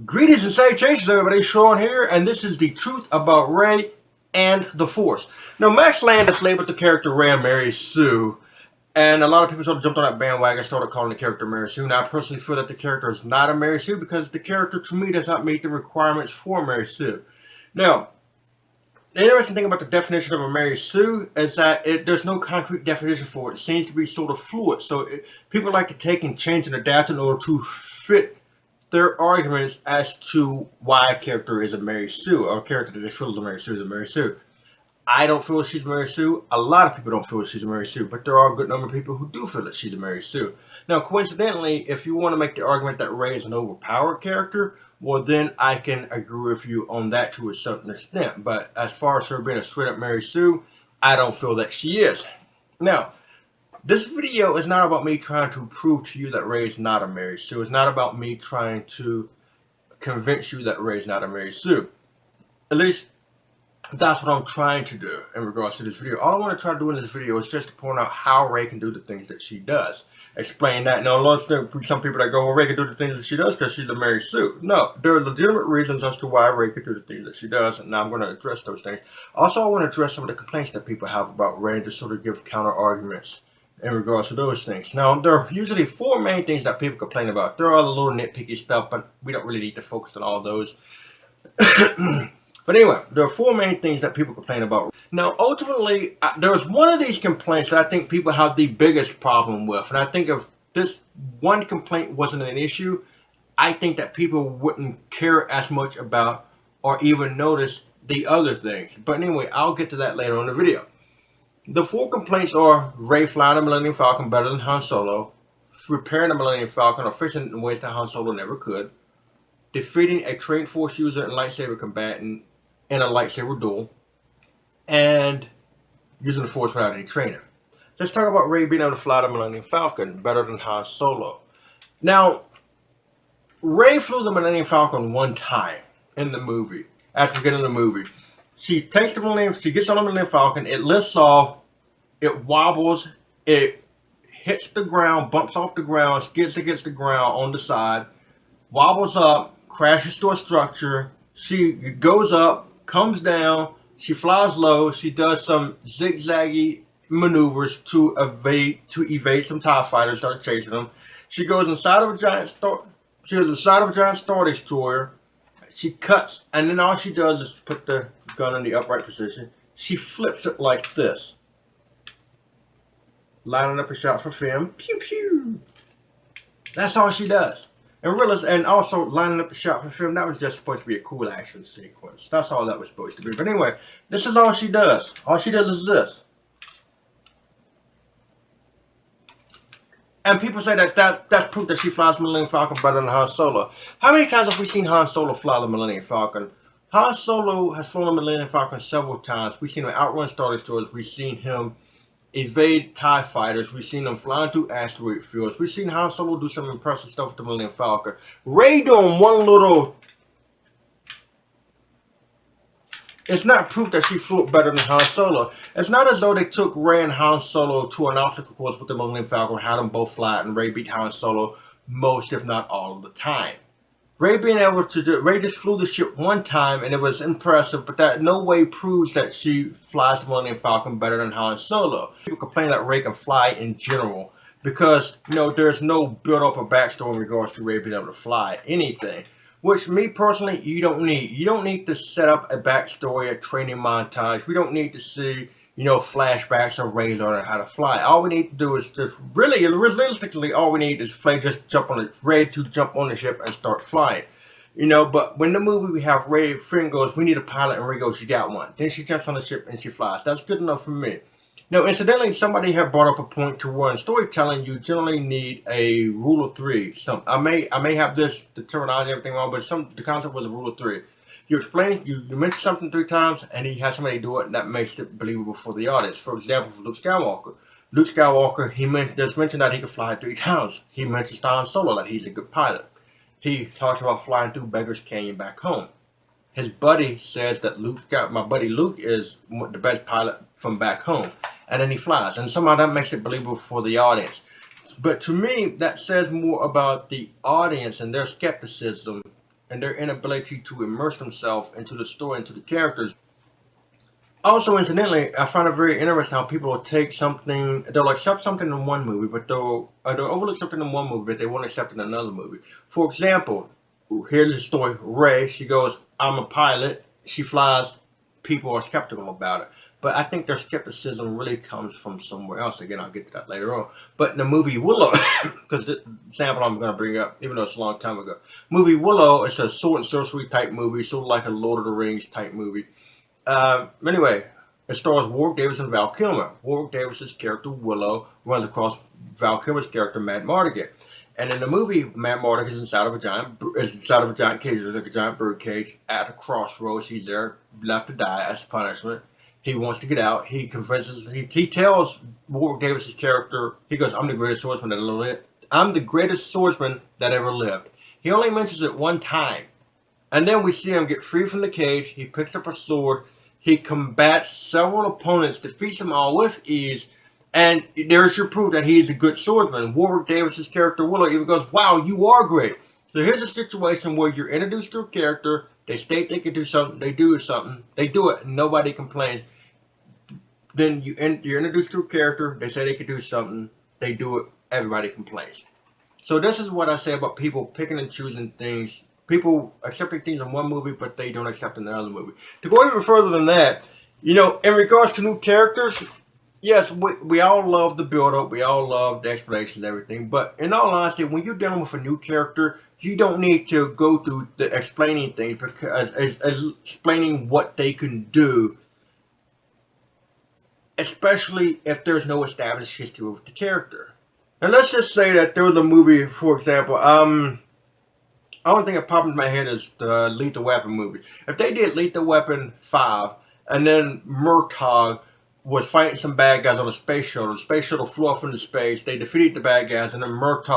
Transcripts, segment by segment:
Greetings and salutations, everybody. Sean here, and this is the truth about Rey and the Force. Now, Max Landis labeled the character Rey Mary Sue, and a lot of people sort of jumped on that bandwagon and started calling the character Mary Sue. Now, I personally feel that the character is not a Mary Sue because the character, to me, does not meet the requirements for Mary Sue. Now, the interesting thing about the definition of a Mary Sue is that there's no concrete definition for it. It seems to be sort of fluid. So people like to take and change and adapt in order to fit their arguments as to why a character is a Mary Sue, or a character that they feel is a Mary Sue is a Mary Sue. I don't feel she's a Mary Sue. A lot of people don't feel she's a Mary Sue, but there are a good number of people who do feel that she's a Mary Sue. Now, coincidentally, if you want to make the argument that Rey is an overpowered character, well, then I can agree with you on that to a certain extent. But as far as her being a straight up Mary Sue, I don't feel that she is. Now, this video is not about me trying to prove to you that Rey is not a Mary Sue. It's not about me trying to convince you that Rey is not a Mary Sue. At least, that's what I'm trying to do in regards to this video. All I want to try to do in this video is just to point out how Rey can do the things that she does. Explain that. Now, there's some people that go, well, Rey can do the things that she does because she's a Mary Sue. No, there are legitimate reasons as to why Rey can do the things that she does, and now I'm going to address those things. Also, I want to address some of the complaints that people have about Rey to sort of give counter arguments in regards to those things. Now, there are usually four main things that people complain about. There are the little nitpicky stuff, but we don't really need to focus on all those. But anyway, there are four main things that people complain about. Now, ultimately, there was one of these complaints that I think people have the biggest problem with. And I think if this one complaint wasn't an issue, I think that people wouldn't care as much about or even notice the other things. But anyway, I'll get to that later on in the video. The four complaints are Rey flying the Millennium Falcon better than Han Solo, repairing the Millennium Falcon efficient in ways that Han Solo never could, defeating a trained Force user and lightsaber combatant in a lightsaber duel, and using the Force without any training. Let's talk about Rey being able to fly the Millennium Falcon better than Han Solo. Now, Rey flew the Millennium Falcon one time in the movie, at the beginning of the movie. She takes the Millennium, she gets on the Millennium Falcon, it lifts off, it wobbles, it hits the ground, bumps off the ground, skids against the ground on the side, wobbles up, crashes to a structure, she goes up, comes down, she flies low, she does some zigzaggy maneuvers to evade some TIE fighters that are chasing them. She goes inside of a giant Star Destroyer. She cuts, and then all she does is put the gun in the upright position. She flips it like this, lining up a shot for Finn. Pew pew. That's all she does. And also lining up the shot for Finn. That was just supposed to be a cool action sequence. That's all that was supposed to be. But anyway, this is all she does. All she does is this. And people say that's proof that she flies the Millennium Falcon better than Han Solo. How many times have we seen Han Solo fly the Millennium Falcon? Han Solo has flown the Millennium Falcon several times. We've seen him outrun Star Destroyers. We've seen him evade TIE fighters. We've seen him flying through asteroid fields. We've seen Han Solo do some impressive stuff with the Millennium Falcon. Rey doing one little... It's not proof that she flew it better than Han Solo. It's not as though they took Rey and Han Solo to an obstacle course with the Millennium Falcon, had them both fly, and Rey beat Han Solo most, if not all, of the time. Rey just flew the ship one time, and it was impressive, but that no way proves that she flies the Millennium Falcon better than Han Solo. People complain that Rey can fly in general because, there's no build-up or backstory in regards to Rey being able to fly anything. Which, me personally, you don't need. You don't need to set up a backstory, a training montage. We don't need to see, flashbacks of Rey learning how to fly. All we need to do is just realistically, all we need is Rey to jump on the ship and start flying. But when the movie we have Rey, Finn goes, we need a pilot, and Rey goes, you got one. Then she jumps on the ship and she flies. That's good enough for me. Now, incidentally, somebody had brought up a point to where in storytelling you generally need a rule of three. I may have the terminology everything wrong, but the concept was a rule of three. You explain, you mention something three times, and he has somebody do it, and that makes it believable for the audience. For example, for Luke Skywalker. Luke Skywalker, he mentioned that he could fly 3 times. He mentions Han Solo that he's a good pilot. He talks about flying through Beggar's Canyon back home. His buddy says that my buddy Luke is the best pilot from back home. And then he flies. And somehow that makes it believable for the audience. But to me, that says more about the audience and their skepticism and their inability to immerse themselves into the story, into the characters. Also, incidentally, I find it very interesting how people will take something, they'll accept something in one movie, but they'll overlook something in one movie, but they won't accept it in another movie. For example, here's the story. Ray, she goes, I'm a pilot. She flies. People are skeptical about it. But I think their skepticism really comes from somewhere else. Again, I'll get to that later on. But in the movie Willow, because the example I'm going to bring up, even though it's a long time ago, movie Willow, it's a sword and sorcery type movie, sort of like a Lord of the Rings type movie. Anyway, it stars Warwick Davis and Val Kilmer. Warwick Davis's character Willow runs across Val Kilmer's character Madmartigan, and in the movie, Madmartigan is inside of a giant cage, like a giant bird cage at a crossroads. He's there, left to die as punishment. He wants to get out. He tells Warwick Davis's character, he goes, "I'm the greatest swordsman that ever lived. I'm the greatest swordsman that ever lived." He only mentions it one time. And then we see him get free from the cage. He picks up a sword. He combats several opponents, defeats them all with ease. And there's your proof that he's a good swordsman. Warwick Davis's character Willow even goes, "Wow, you are great." So here's a situation where you're introduced to a character. They state they can do something. They do something. They do it. And nobody complains. Then you're introduced to a character. They say they can do something. They do it. Everybody complains. So this is what I say about people picking and choosing things. People accepting things in one movie, but they don't accept in the other movie. To go even further than that, in regards to new characters, yes, we all love the build-up. We all love the explanations and everything. But in all honesty, when you're dealing with a new character, you don't need to go through the explaining things, because explaining what they can do, especially if there's no established history with the character. And let's just say that there was a movie, for example, the only thing that popped into my head is the Lethal Weapon movie. If they did Lethal Weapon 5, and then Murtaugh was fighting some bad guys on a space shuttle. The space shuttle flew off into space. They defeated the bad guys, and then Riggs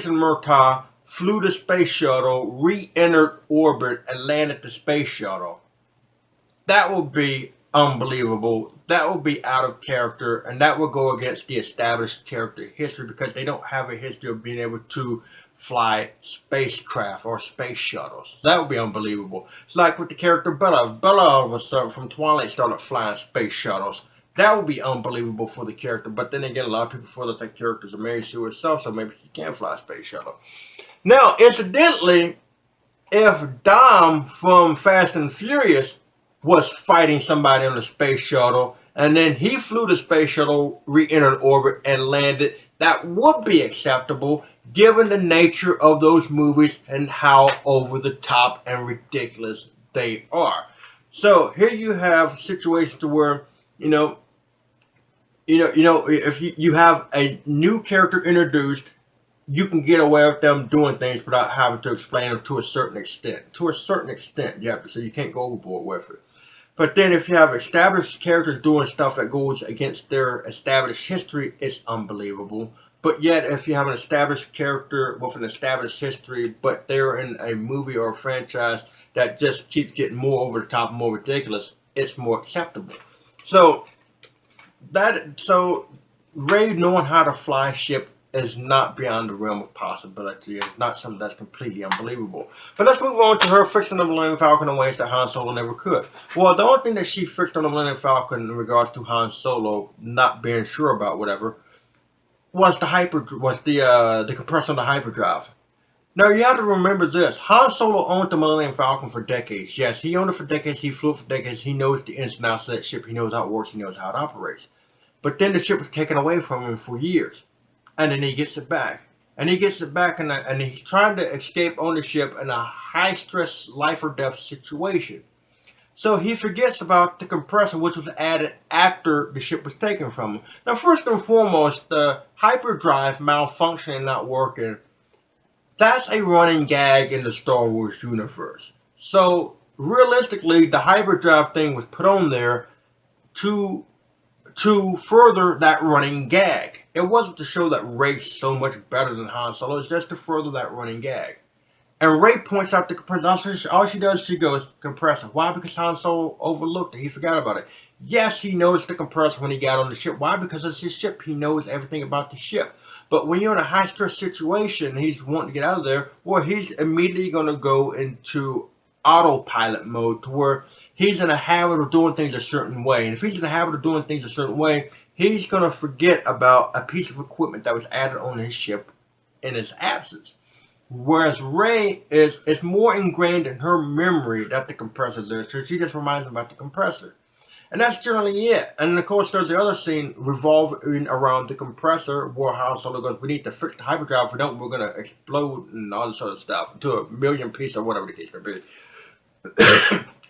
and Murtaugh flew the space shuttle, re-entered orbit, and landed the space shuttle. That would be unbelievable. That would be out of character, and that would go against the established character history, because they don't have a history of being able to fly spacecraft or space shuttles. That would be unbelievable. It's like with the character Bella. If Bella all of a sudden from Twilight started flying space shuttles, that would be unbelievable for the character. But then again, a lot of people feel that character's a Mary Sue herself, so maybe she can fly a space shuttle. Now, incidentally, if Dom from Fast and Furious was fighting somebody on the space shuttle, and then he flew the space shuttle, re-entered orbit, and landed, that would be acceptable, given the nature of those movies and how over the top and ridiculous they are. So here you have situations to where, if you have a new character introduced, you can get away with them doing things without having to explain them to a certain extent. To a certain extent, you have to say, you can't go overboard with it. But then if you have established characters doing stuff that goes against their established history, it's unbelievable. But yet, if you have an established character with an established history, but they're in a movie or a franchise that just keeps getting more over the top and more ridiculous, it's more acceptable. So Ray knowing how to fly a ship is not beyond the realm of possibility. It's not something that's completely unbelievable. But let's move on to her fixing the Millennium Falcon in ways that Han Solo never could. Well, the only thing that she fixed on the Millennium Falcon in regards to Han Solo not being sure about whatever was the compressor on the hyperdrive. Now you have to remember this: Han Solo owned the Millennium Falcon for decades. Yes, he owned it for decades. He flew it for decades. He knows the ins and outs of that ship. He knows how it works. He knows how it operates. But then the ship was taken away from him for years, and then he gets it back. And he gets it back, and he's trying to escape ownership in a high-stress life or death situation. So he forgets about the compressor, which was added after the ship was taken from him. Now, first and foremost, the hyperdrive malfunctioning, not working, that's a running gag in the Star Wars universe. So, realistically, the hyperdrive thing was put on there to further that running gag. It wasn't to show that Rey's so much better than Han Solo. It's just to further that running gag. And Ray points out the compressor. All she does, she goes, compressor. Why? Because Han Solo overlooked it. He forgot about it. Yes, he knows the compressor when he got on the ship. Why? Because it's his ship. He knows everything about the ship. But when you're in a high stress situation, he's wanting to get out of there. Well, he's immediately going to go into autopilot mode to where he's in a habit of doing things a certain way. And if he's in a habit of doing things a certain way, he's going to forget about a piece of equipment that was added on his ship in his absence. Whereas Ray is more ingrained in her memory that the compressor is there, so she just reminds him about the compressor. And that's generally it. And of course, there's the other scene revolving around the compressor where Han Solo goes, we need to fix the hyperdrive. If we don't, we're going to explode and all this other stuff to a million pieces or whatever the case may be.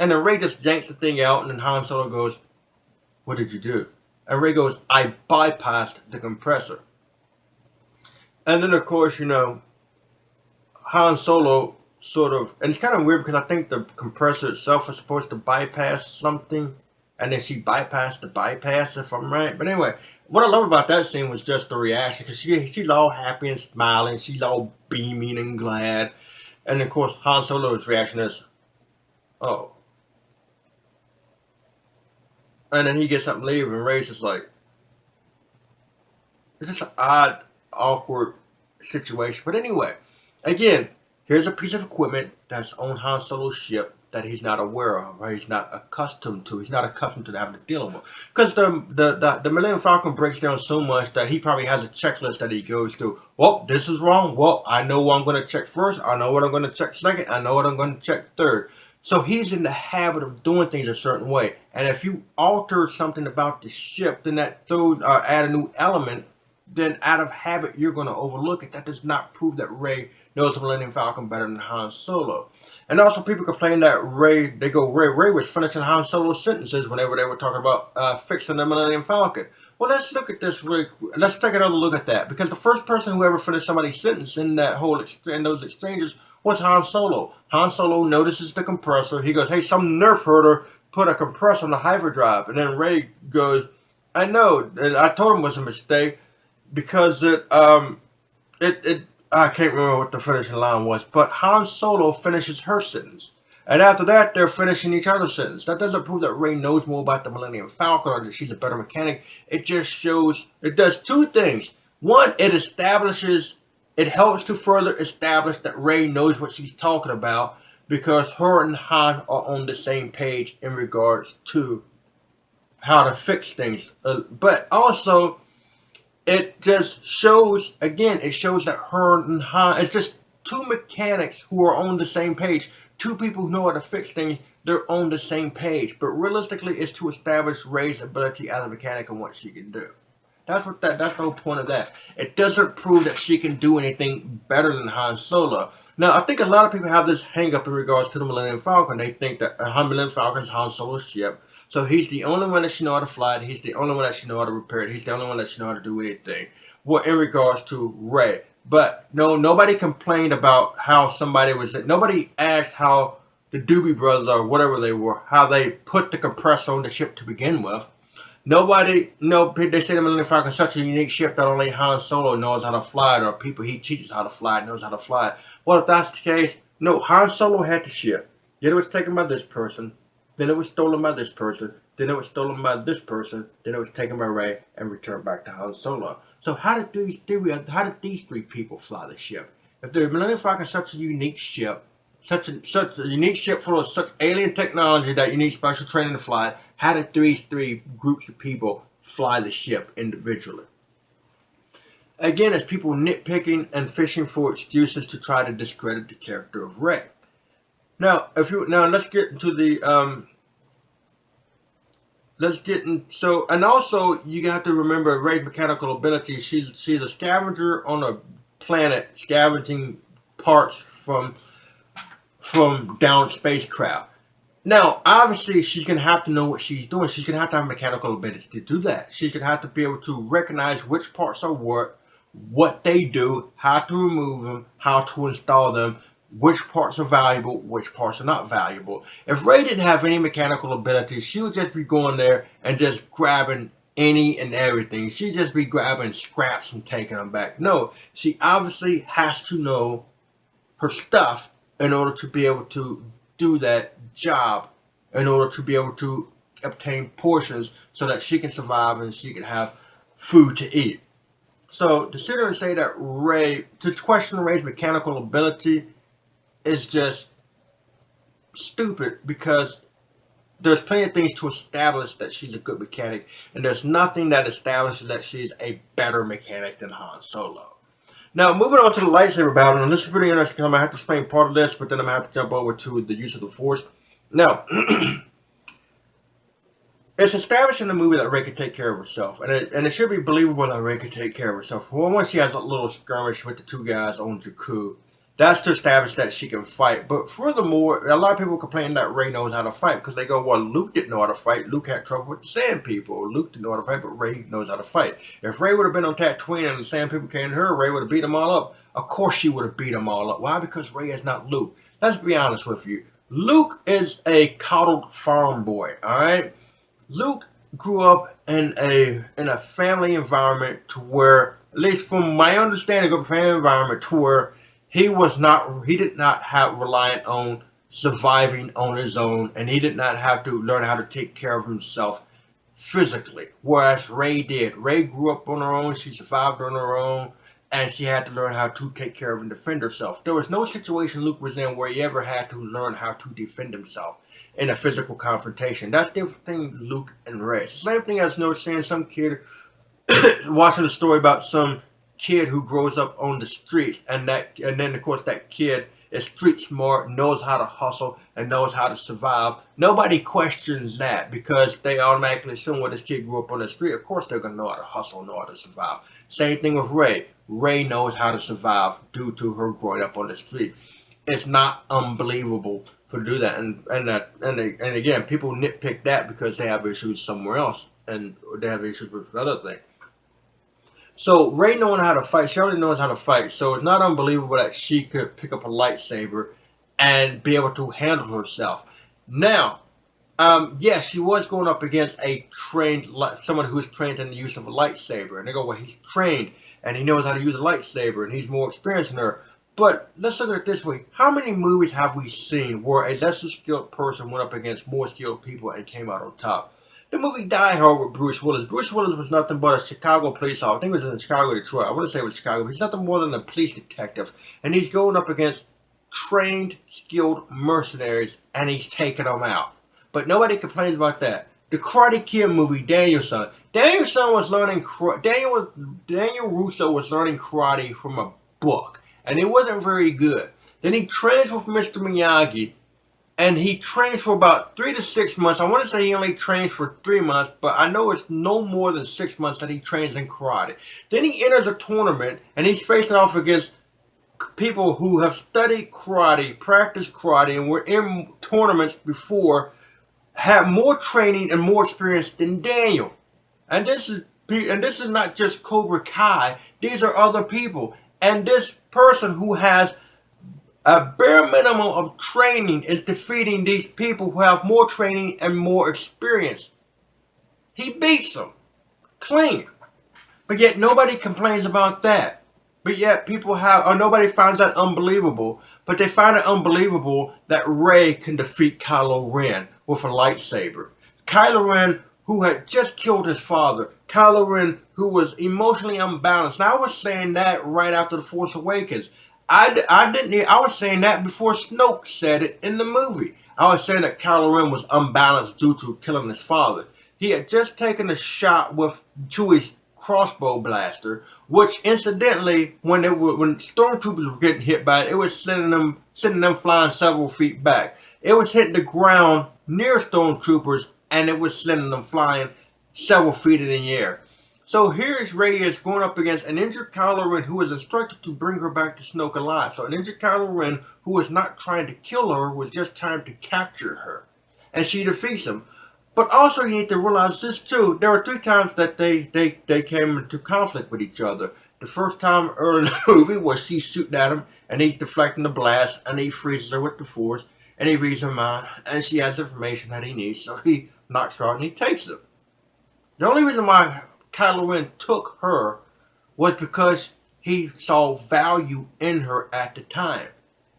And then Ray just yanks the thing out, and then Han Solo goes, what did you do? And Ray goes, I bypassed the compressor. And then, of course, Han Solo sort of, and it's kind of weird because I think the compressor itself was supposed to bypass something, and then she bypassed the bypass, if I'm right. But anyway, what I love about that scene was just the reaction, because she's all happy and smiling, she's all beaming and glad, and of course Han Solo's reaction is, oh. And then he gets up and leaves, and Ray's just like, it's just an odd, awkward situation. But anyway, again, here's a piece of equipment that's on Han Solo's ship that he's not aware of, or he's not accustomed to. He's not accustomed to having to deal with. Because the Millennium Falcon breaks down so much that he probably has a checklist that he goes through. Well, this is wrong. Well, I know what I'm going to check first. I know what I'm going to check second. I know what I'm going to check third. So he's in the habit of doing things a certain way. And if you alter something about the ship, then that throws add a new element, then out of habit you're going to overlook it. That does not prove that Ray knows the Millennium Falcon better than Han Solo. And also people complain that Ray was finishing Han Solo's sentences whenever they were talking about fixing the Millennium Falcon. Well, let's look at this let's take another look at that, because the first person who ever finished somebody's sentence in those exchanges was Han Solo. Han Solo notices the compressor. He goes, hey, some nerf herder put a compressor on the hyperdrive. And then Ray goes, I know, and I told him it was a mistake because I can't remember what the finishing line was, but Han Solo finishes her sentence. And after that, they're finishing each other's sentence. That doesn't prove that Rey knows more about the Millennium Falcon or that she's a better mechanic. It just shows, it does two things. One, it helps to further establish that Rey knows what she's talking about, because her and Han are on the same page in regards to how to fix things. But also, it just shows, again, it shows that her and Han, it's just two mechanics who are on the same page. Two people who know how to fix things, they're on the same page. But realistically, it's to establish Rey's ability as a mechanic and what she can do. That's the whole point of that. It doesn't prove that she can do anything better than Han Solo. Now, I think a lot of people have this hang up in regards to the Millennium Falcon. They think that Millennium Falcon is Han Solo's ship. So he's the only one that should know how to fly it. He's the only one that should know how to repair it. He's the only one that should know how to do anything. Well, in regards to Rey. But no, nobody complained about how somebody was. Nobody asked how the Doobie Brothers or whatever they were, how they put the compressor on the ship to begin with. Nobody, no, they say the Millennium Falcon is such a unique ship that only Han Solo knows how to fly it, or people he teaches how to fly it, knows how to fly it. Well, if that's the case, no, Han Solo had the ship. Then it was taken by this person. Then it was stolen by this person. Then it was stolen by this person. Then it was taken by Rey and returned back to Han Solo. So how did these three people fly the ship? If the Millennium Falcon is such a unique ship, such a unique ship full of such alien technology that you need special training to fly it, how did these three groups of people fly the ship individually? Again, it's people nitpicking and fishing for excuses to try to discredit the character of Rey. Now, let's get into the and also you have to remember Rey's mechanical ability. She's a scavenger on a planet, scavenging parts from down spacecraft. Now, obviously, she's going to have to know what she's doing. She's going to have mechanical ability to do that. She's going to have to be able to recognize which parts are what they do, how to remove them, how to install them, which parts are valuable, which parts are not valuable. If Rey didn't have any mechanical ability, she would just be going there and just grabbing any and everything. She'd just be grabbing scraps and taking them back. No, she obviously has to know her stuff in order to be able to do that job, in order to be able to obtain portions so that she can survive and she can have food to eat. So to sit there and say that to question Rey's mechanical ability is just stupid, because there's plenty of things to establish that she's a good mechanic, and there's nothing that establishes that she's a better mechanic than Han Solo. Now, moving on to the lightsaber battle, and this is pretty interesting because I'm going to have to explain part of this, but then I'm going to have to jump over to the use of the Force. Now, it's established in the movie that Rey can take care of herself, and it should be believable that Rey can take care of herself. Well, once she has a little skirmish with the two guys on Jakku, that's to establish that she can fight. But furthermore, a lot of people complain that Rey knows how to fight, because they go, well, Luke didn't know how to fight. Luke had trouble with the Sand People. Luke didn't know how to fight, but Rey knows how to fight. If Rey would have been on Tatooine and the Sand People came to her, Rey would have beat them all up. Of course she would have beat them all up. Why? Because Rey is not Luke. Let's be honest with you. Luke is a coddled farm boy, all right? Luke grew up in a family environment to where, at least from my understanding of a family environment, to where he did not have reliant on surviving on his own, and he did not have to learn how to take care of himself physically, whereas Rey did. Rey grew up on her own, she survived on her own, and she had to learn how to take care of and defend herself. There was no situation Luke was in where he ever had to learn how to defend himself in a physical confrontation. That's the difference between Luke and Rey. It's the same thing as seeing some kid watching a story about some kid who grows up on the streets, and then of course that kid is street smart, knows how to hustle, and knows how to survive. Nobody questions that, because they automatically assume, well, this kid grew up on the street, of course they're going to know how to hustle, know how to survive. Same thing with Rey. Rey knows how to survive due to her growing up on the street. It's not unbelievable to do that, and again, people nitpick that because they have issues somewhere else, and they have issues with other things. So Rey knowing how to fight, she already knows how to fight, so it's not unbelievable that she could pick up a lightsaber and be able to handle herself. Now, yes, she was going up against someone who's trained in the use of a lightsaber, and they go, well, he's trained and he knows how to use a lightsaber and he's more experienced than her. But let's look at it this way: how many movies have we seen where a lesser skilled person went up against more skilled people and came out on top? The movie Die Hard with Bruce Willis. Bruce Willis was nothing but a Chicago police officer. I think it was in Chicago, Detroit. I wouldn't say it was Chicago, but he's nothing more than a police detective. And he's going up against trained, skilled mercenaries, and he's taking them out. But nobody complains about that. The Karate Kid movie, Daniel-san. Daniel-san was learning, Daniel Russo was learning karate from a book, and it wasn't very good. Then he trained with Mr. Miyagi, and he trains for about 3 to 6 months. I want to say he only trains for 3 months, but I know it's no more than 6 months that he trains in karate. Then he enters a tournament, and he's facing off against people who have studied karate, practiced karate, and were in tournaments before, have more training and more experience than Daniel. And this is not just Cobra Kai. These are other people. And this person who has a bare minimum of training is defeating these people who have more training and more experience. He beats them clean. But yet nobody complains about that. But yet nobody finds that unbelievable. But they find it unbelievable that Rey can defeat Kylo Ren with a lightsaber. Kylo Ren, who had just killed his father. Kylo Ren, who was emotionally unbalanced. Now, I was saying that right after The Force Awakens. I was saying that before Snoke said it in the movie. I was saying that Kylo Ren was unbalanced due to killing his father. He had just taken a shot with Chewie's crossbow blaster, which incidentally, when stormtroopers were getting hit by it, it was sending them flying several feet back. It was hitting the ground near stormtroopers, and it was sending them flying several feet in the air. So here's Rey is going up against an injured Kylo Ren who was instructed to bring her back to Snoke alive. So an injured Kylo Ren who was not trying to kill her, was just trying to capture her. And she defeats him. But also you need to realize this too. There were 3 times that they came into conflict with each other. The first time early in the movie was she's shooting at him and he's deflecting the blast and he freezes her with the Force and he reads her mind and she has information that he needs, so he knocks her out and he takes her. The only reason why Kylo Ren took her was because he saw value in her at the time.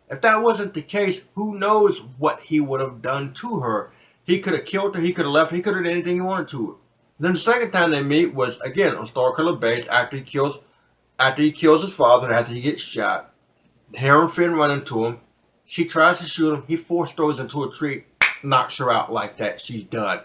If that wasn't the case, who knows what he would have done to her. He could have killed her, he could have left her, he could have done anything he wanted to her. Then the second time they meet was again on Starkiller Base after he kills his father and after he gets shot. Her and Finn run into him. She tries to shoot him. He force throws into a tree, knocks her out like that. She's done.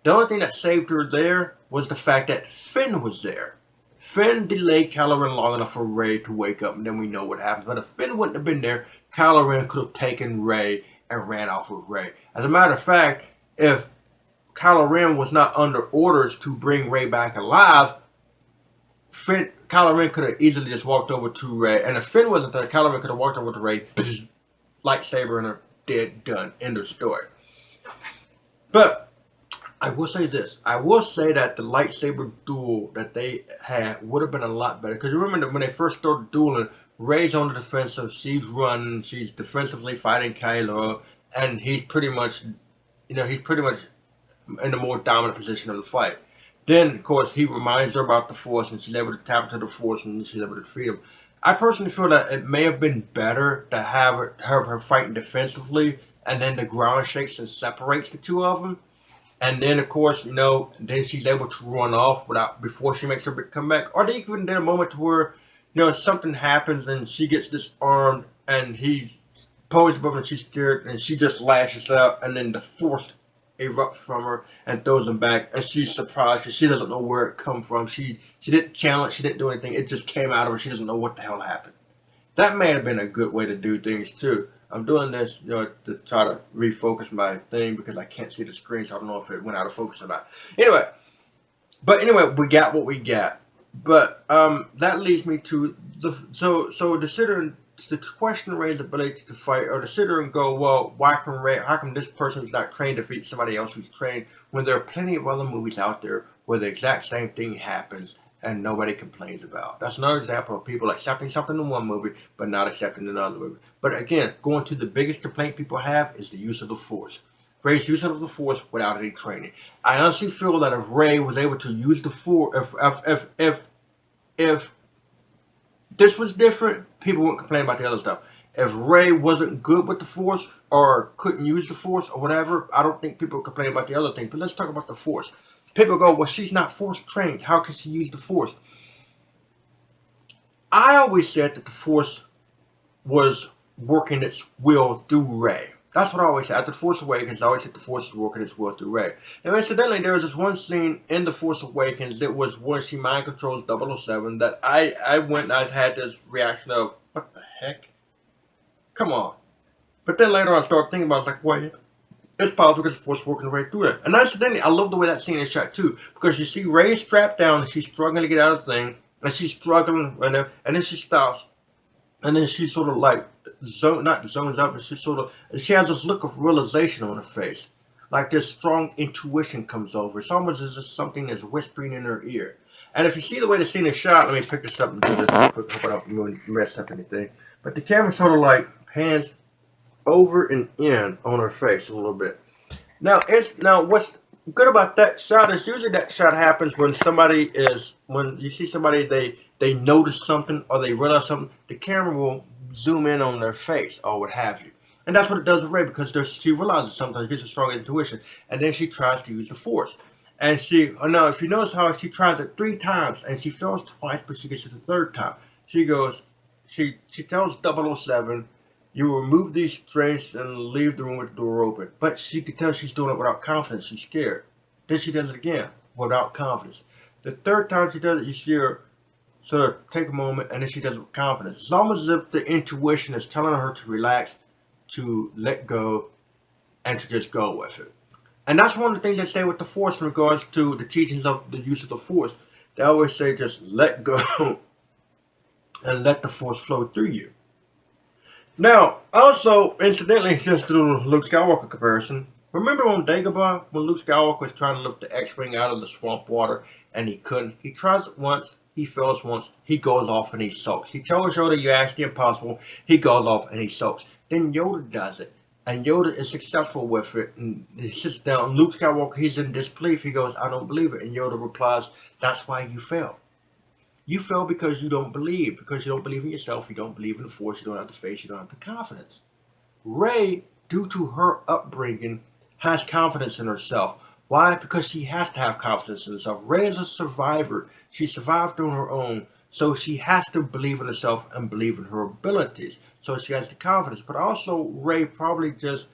The only thing that saved her there was the fact that Finn was there. Finn delayed Kylo Ren long enough for Rey to wake up, and then we know what happens. But if Finn wouldn't have been there, Kylo Ren could have taken Rey and ran off with Rey. As a matter of fact, if Kylo Ren was not under orders to bring Rey back alive, Kylo Ren could have easily just walked over to Rey. And if Finn wasn't there, Kylo Ren could have walked over to Rey, lightsaber in her, dead, done, end of story. But I will say this. I will say that the lightsaber duel that they had would have been a lot better. Because you remember that when they first started dueling, Rey's on the defensive. She's running. She's defensively fighting Kylo. And he's pretty much in the more dominant position of the fight. Then, of course, he reminds her about the Force, and she's able to tap into the Force, and she's able to defeat him. I personally feel that it may have been better to have her fighting defensively, and then the ground shakes and separates the two of them. And then, of course, then she's able to run off before she makes her big comeback. Or they even did a moment where, something happens and she gets disarmed and he pulls above and she's scared and she just lashes out and then the Force erupts from her and throws him back. And she's surprised because she doesn't know where it come from. She didn't channel it. She didn't do anything. It just came out of her. She doesn't know what the hell happened. That may have been a good way to do things, too. I'm doing this, to try to refocus my thing because I can't see the screen, so I don't know if it went out of focus or not. Anyway, we got what we got. But that leads me to the question Rey's ability to fight, or to sit there and go, well, how come this person who's not trained defeats somebody else who's trained when there are plenty of other movies out there where the exact same thing happens and nobody complains about. That's another example of people accepting something in one movie but not accepting another movie. But again, going to the biggest complaint people have is the use of the Force. Rey's use of the Force without any training. I honestly feel that if Rey was able to use the Force, if this was different, people wouldn't complain about the other stuff. If Rey wasn't good with the Force or couldn't use the Force or whatever, I don't think people would complain about the other things. But let's talk about the Force. People go, well, she's not Force trained. How can she use the Force? I always said that the Force was working its will through Rey. That's what I always said. After The Force Awakens, I always said the Force is working its will through Rey. And incidentally, there was this one scene in The Force Awakens that was where she mind controls 007 that I went and I had this reaction of, what the heck? Come on. But then later on I started thinking about it, like, wait, it's possible because the Force working right through it. And incidentally, I love the way that scene is shot too. Because you see Rey strapped down and she's struggling to get out of the thing. And she's struggling, and then she stops. And then she sort of like, not zones out, but she has this look of realization on her face. Like this strong intuition comes over. It's almost as if something is whispering in her ear. And if you see the way the scene is shot, let me pick this up and do this real quick. Hope I don't mess up anything. But the camera sort of like pans over and in on her face a little bit. Now what's good about that shot is usually that shot happens when you see somebody, they notice something or they realize something, the camera will zoom in on their face or what have you. And that's what it does with Rey, because she realizes something, she gets a strong intuition, and then she tries to use the Force. And if you notice how she tries it 3 times and she fails twice, but she gets it the 3rd time. She tells 007, you remove these strings and leave the room with the door open. But she could tell she's doing it without confidence. She's scared. Then she does it again without confidence. The 3rd time she does it, you see her sort of take a moment, and then she does it with confidence. It's almost as if the intuition is telling her to relax, to let go, and to just go with it. And that's one of the things they say with the Force in regards to the teachings of the use of the Force. They always say just let go and let the Force flow through you. Now, also, incidentally, just to do the Luke Skywalker comparison, remember on Dagobah when Luke Skywalker was trying to lift the X-Wing out of the swamp water and he couldn't? He tries it once, he fails once, he goes off and he sulks. He tells Yoda, you asked the impossible, he goes off and he sulks. Then Yoda does it, and Yoda is successful with it, and he sits down. Luke Skywalker, he's in disbelief. He goes, I don't believe it. And Yoda replies, that's why you failed. You fail because you don't believe. Because you don't believe in yourself. You don't believe in the Force. You don't have the faith. You don't have the confidence. Rey, due to her upbringing, has confidence in herself. Why? Because she has to have confidence in herself. Rey is a survivor. She survived on her own. So she has to believe in herself and believe in her abilities. So she has the confidence. But also, Rey probably just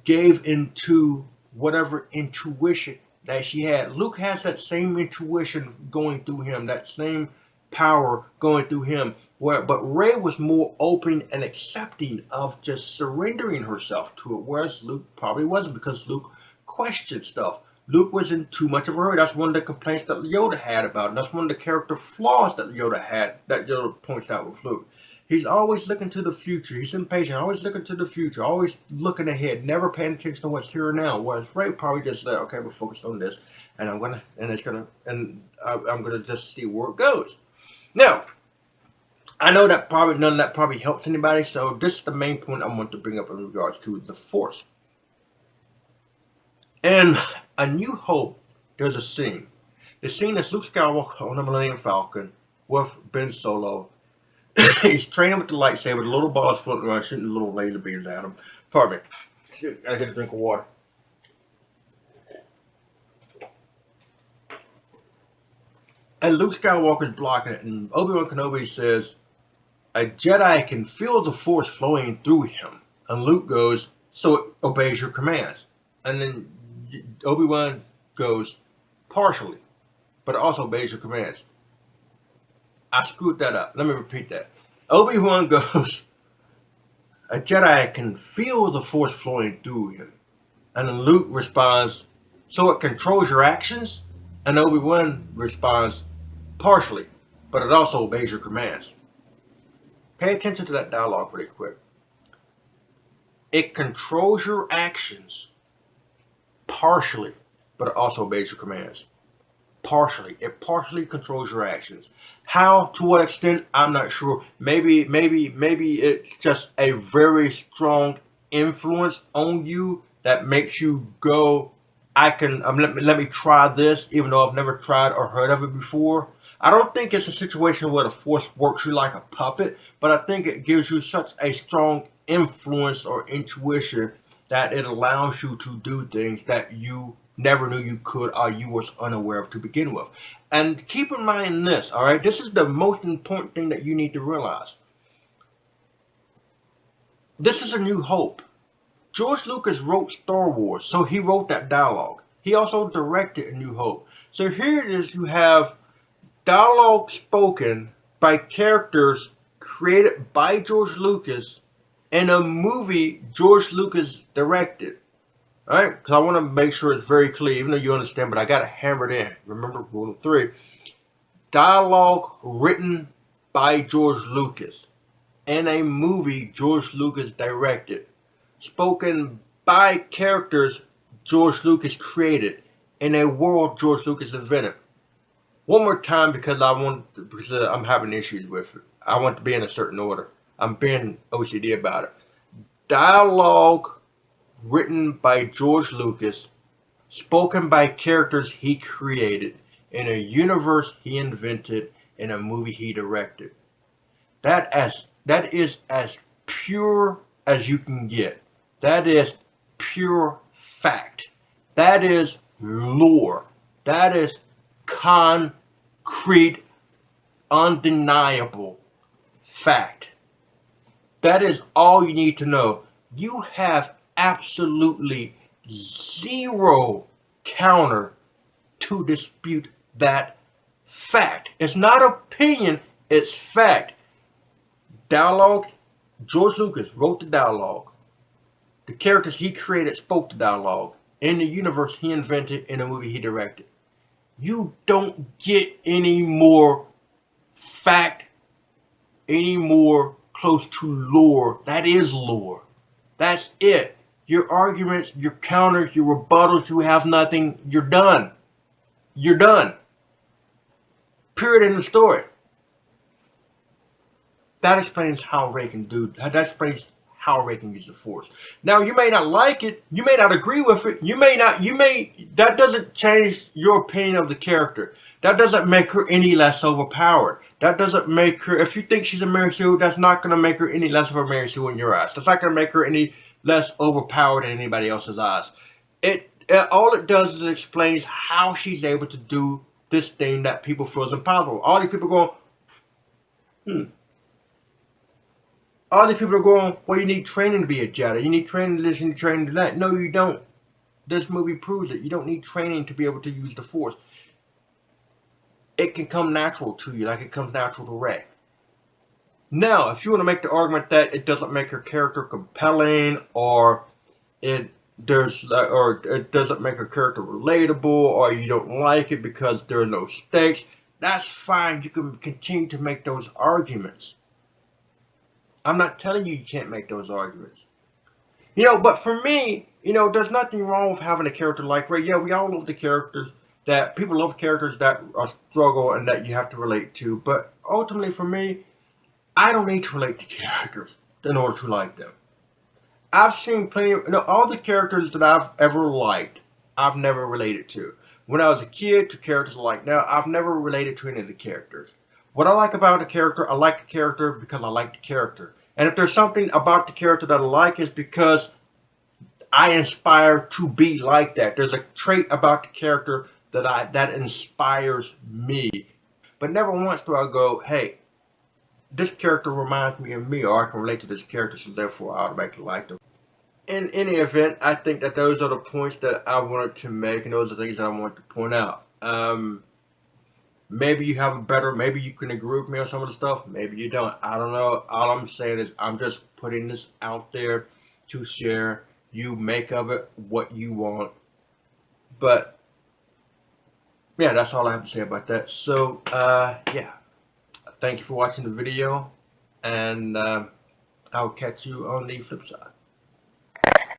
gave into whatever intuition that she had. Luke has that same intuition going through him, that same power going through him. But Rey was more open and accepting of just surrendering herself to it, whereas Luke probably wasn't, because Luke questioned stuff. Luke was in too much of a hurry. That's one of the complaints that Yoda had about it. That's one of the character flaws that Yoda had, that Yoda points out with Luke. He's always looking to the future. He's impatient, always looking to the future, always looking ahead, never paying attention to what's here and now. Whereas Rey probably just said, okay, we're focused on this, and I'm gonna just see where it goes. Now, I know that probably none of that probably helps anybody, so this is the main point I want to bring up in regards to the Force. In A New Hope, there's a scene. The scene is Luke Skywalker on the Millennium Falcon with Ben Solo. He's training with the lightsaber. The little ball is floating around, shooting little laser beams at him. Pardon me. I get a drink of water. And Luke Skywalker's blocking it, and Obi-Wan Kenobi says, a Jedi can feel the Force flowing through him. And Luke goes, so it obeys your commands. And then Obi-Wan goes, partially, but it also obeys your commands. I screwed that up. Let me repeat that. Obi-Wan goes, a Jedi can feel the Force flowing through him. And then Luke responds, so it controls your actions? And Obi-Wan responds, partially, but it also obeys your commands. Pay attention to that dialogue really quick. It controls your actions partially, but it also obeys your commands. Partially. It partially controls your actions. How, to what extent, I'm not sure. Maybe it's just a very strong influence on you that makes you go, I can, let me try this, even though I've never tried or heard of it before. I don't think it's a situation where the Force works you like a puppet, but I think it gives you such a strong influence or intuition that it allows you to do things that you never knew you could or you was unaware of to begin with. And keep in mind this, all right? This is the most important thing that you need to realize. This is A New Hope. George Lucas wrote Star Wars, so he wrote that dialogue. He also directed A New Hope. So here it is, you have dialogue spoken by characters created by George Lucas in a movie George Lucas directed. Alright, because I want to make sure it's very clear, even though you understand, but I got to hammer it in. Remember, rule of 3. Dialogue written by George Lucas in a movie George Lucas directed. Spoken by characters George Lucas created in a world George Lucas invented. One more time, because I'm having issues with it. I want to be in a certain order. I'm being OCD about it. Dialogue written by George Lucas, spoken by characters he created, in a universe he invented, in a movie he directed. That is as pure as you can get. That is pure fact. That is lore. That is concrete, undeniable fact. That is all you need to know. You have absolutely zero counter to dispute that fact. It's not opinion, it's fact. Dialogue, George Lucas wrote the dialogue. The characters he created spoke the dialogue in the universe he invented, in a movie he directed. You don't get any more fact, any more close to lore. That is lore. That's it. Your arguments, your counters, your rebuttals, you have nothing. You're done. You're done. Period in the story. That explains how Rey can do. That explains how Rey can use the Force. Now, you may not like it. You may not agree with it. That doesn't change your opinion of the character. That doesn't make her any less overpowered. That doesn't make her, if you think she's a Mary Sue, that's not going to make her any less of a Mary Sue in your eyes. That's not going to make her any less overpowered in anybody else's eyes. All it does is it explains how she's able to do this thing that people feel is impossible. All these people going, All these people are going, well, you need training to be a Jedi. You need training to this, you need training to that. No, you don't. This movie proves it. You don't need training to be able to use the Force. It can come natural to you, like it comes natural to Rey. Now, if you want to make the argument that it doesn't make her character compelling, or it doesn't make her character relatable, or you don't like it because there are no stakes, that's fine. You can continue to make those arguments. I'm not telling you can't make those arguments. But for me, there's nothing wrong with having a character like Rey. Yeah, we all love the characters that people love, characters that are struggle and that you have to relate to. But ultimately, for me, I don't need to relate to characters in order to like them. I've seen plenty of, all the characters that I've ever liked, I've never related to. When I was a kid, to characters I like now, I've never related to any of the characters. What I like about a character, I like the character because I like the character. And if there's something about the character that I like, it's because I inspire to be like that. There's a trait about the character that inspires me. But never once do I go, hey, this character reminds me of me, or I can relate to this character, so therefore I automatically like them. In any event, I think that those are the points that I wanted to make, and those are the things that I wanted to point out. Maybe you have maybe you can agree with me on some of the stuff, maybe you don't. I don't know. All I'm saying is I'm just putting this out there to share. You make of it what you want. But yeah, that's all I have to say about that. So yeah, thank you for watching the video, and I'll catch you on the flip side.